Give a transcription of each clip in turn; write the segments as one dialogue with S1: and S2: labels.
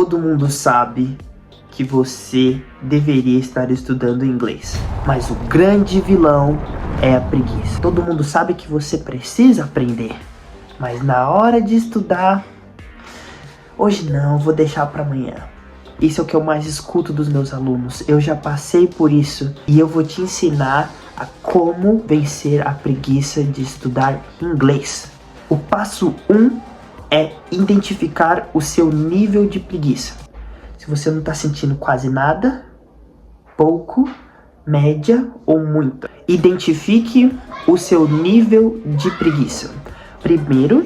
S1: Todo mundo sabe que você deveria estar estudando inglês, mas o grande vilão é a preguiça. Todo mundo sabe que você precisa aprender, mas na hora de estudar, hoje não, vou deixar para amanhã. Isso é o que eu mais escuto dos meus alunos. Eu já passei por isso e eu vou te ensinar a como vencer a preguiça de estudar inglês. O passo 1 é identificar o seu nível de preguiça. Se você não está sentindo quase nada, pouco, média ou muita. Identifique o seu nível de preguiça. Primeiro,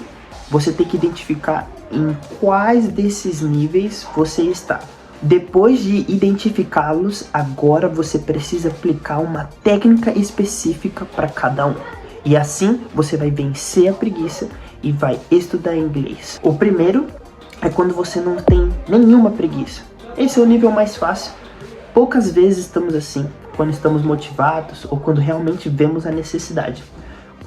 S1: você tem que identificar em quais desses níveis você está. Depois de identificá-los, agora você precisa aplicar uma técnica específica para cada um. E assim você vai vencer a preguiça e vai estudar inglês. O primeiro é quando você não tem nenhuma preguiça. Esse é o nível mais fácil. Poucas vezes estamos assim, quando estamos motivados ou quando realmente vemos a necessidade.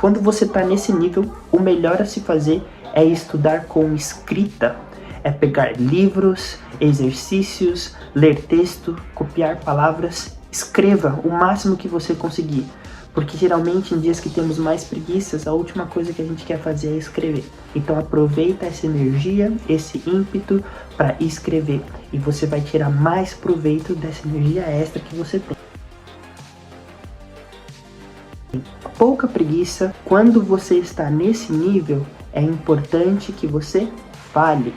S1: Quando você está nesse nível, o melhor a se fazer é estudar com escrita. É pegar livros, exercícios, ler texto, copiar palavras. Escreva o máximo que você conseguir. Porque geralmente em dias que temos mais preguiças, a última coisa que a gente quer fazer é escrever. Então aproveita essa energia, esse ímpeto para escrever. E você vai tirar mais proveito dessa energia extra que você tem. Pouca preguiça, quando você está nesse nível, é importante que você fale.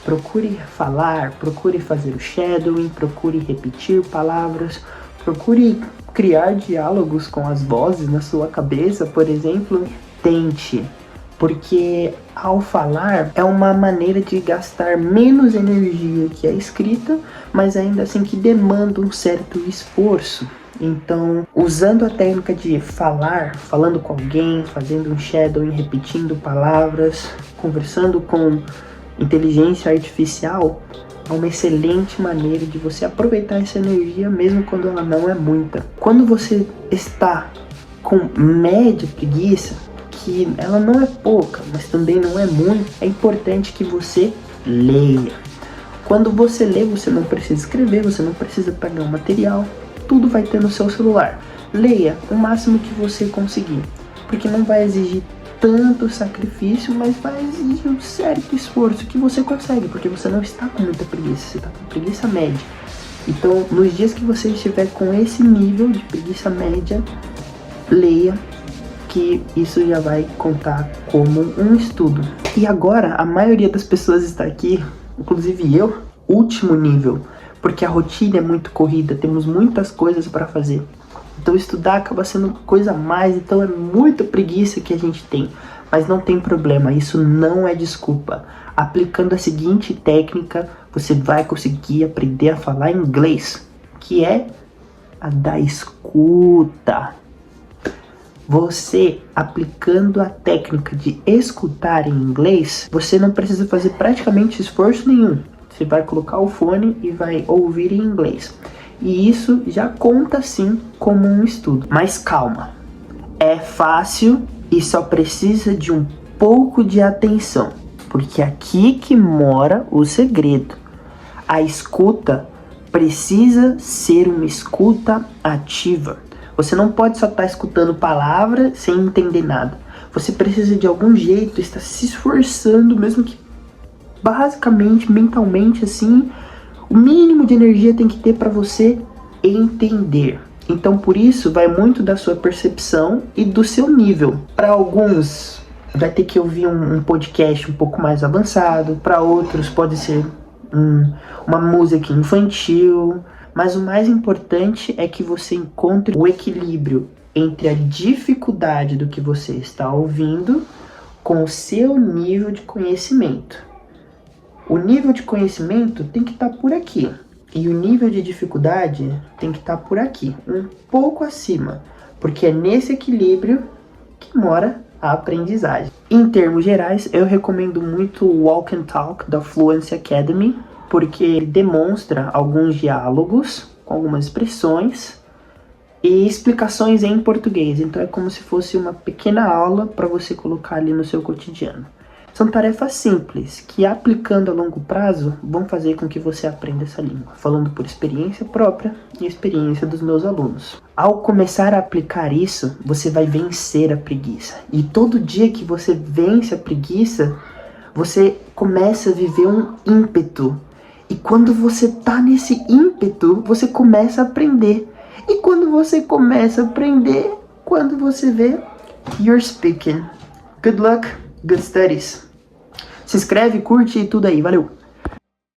S1: Procure falar, procure fazer o shadowing, procure repetir palavras, procure criar diálogos com as vozes na sua cabeça, por exemplo. Tente, porque ao falar é uma maneira de gastar menos energia que a escrita, mas ainda assim que demanda um certo esforço. Então, usando a técnica de falar, falando com alguém, fazendo um shadowing, repetindo palavras, conversando com inteligência artificial, é uma excelente maneira de você aproveitar essa energia mesmo quando ela não é muita. Quando você está com média preguiça, que ela não é pouca, mas também não é muito, é importante que você leia. Quando você lê, você não precisa escrever, você não precisa pegar o material, tudo vai ter no seu celular. Leia o máximo que você conseguir, porque não vai exigir tanto sacrifício, mas vai exigir um certo esforço que você consegue, porque você não está com muita preguiça, você está com preguiça média. Então, nos dias que você estiver com esse nível de preguiça média, leia, que isso já vai contar como um estudo. E agora, a maioria das pessoas está aqui, inclusive eu, último nível, porque a rotina é muito corrida, temos muitas coisas para fazer. Então estudar acaba sendo coisa a mais, então é muita preguiça que a gente tem. Mas não tem problema, isso não é desculpa. Aplicando a seguinte técnica, você vai conseguir aprender a falar inglês, que é a da escuta. Você, aplicando a técnica de escutar em inglês, você não precisa fazer praticamente esforço nenhum. Você vai colocar o fone e vai ouvir em inglês. E isso já conta sim como um estudo. Mas calma, é fácil e só precisa de um pouco de atenção, porque é aqui que mora o segredo. A escuta precisa ser uma escuta ativa. Você não pode só estar escutando palavras sem entender nada. Você precisa de algum jeito estar se esforçando, mesmo que basicamente, mentalmente assim, o mínimo de energia tem que ter para você entender. Então, por isso, vai muito da sua percepção e do seu nível. Para alguns, vai ter que ouvir um podcast um pouco mais avançado. Para outros, pode ser uma música infantil. Mas o mais importante é que você encontre o equilíbrio entre a dificuldade do que você está ouvindo com o seu nível de conhecimento. O nível de conhecimento tem que estar por aqui. E o nível de dificuldade tem que estar por aqui, um pouco acima. Porque é nesse equilíbrio que mora a aprendizagem. Em termos gerais, eu recomendo muito o Walk and Talk da Fluency Academy, porque ele demonstra alguns diálogos com algumas expressões e explicações em português. Então é como se fosse uma pequena aula para você colocar ali no seu cotidiano. São tarefas simples, que aplicando a longo prazo, vão fazer com que você aprenda essa língua. Falando por experiência própria e experiência dos meus alunos. Ao começar a aplicar isso, você vai vencer a preguiça. E todo dia que você vence a preguiça, você começa a viver um ímpeto. E quando você tá nesse ímpeto, você começa a aprender. E quando você começa a aprender, quando você vê, you're speaking. Good luck, good studies. Se inscreve, curte e tudo aí. Valeu!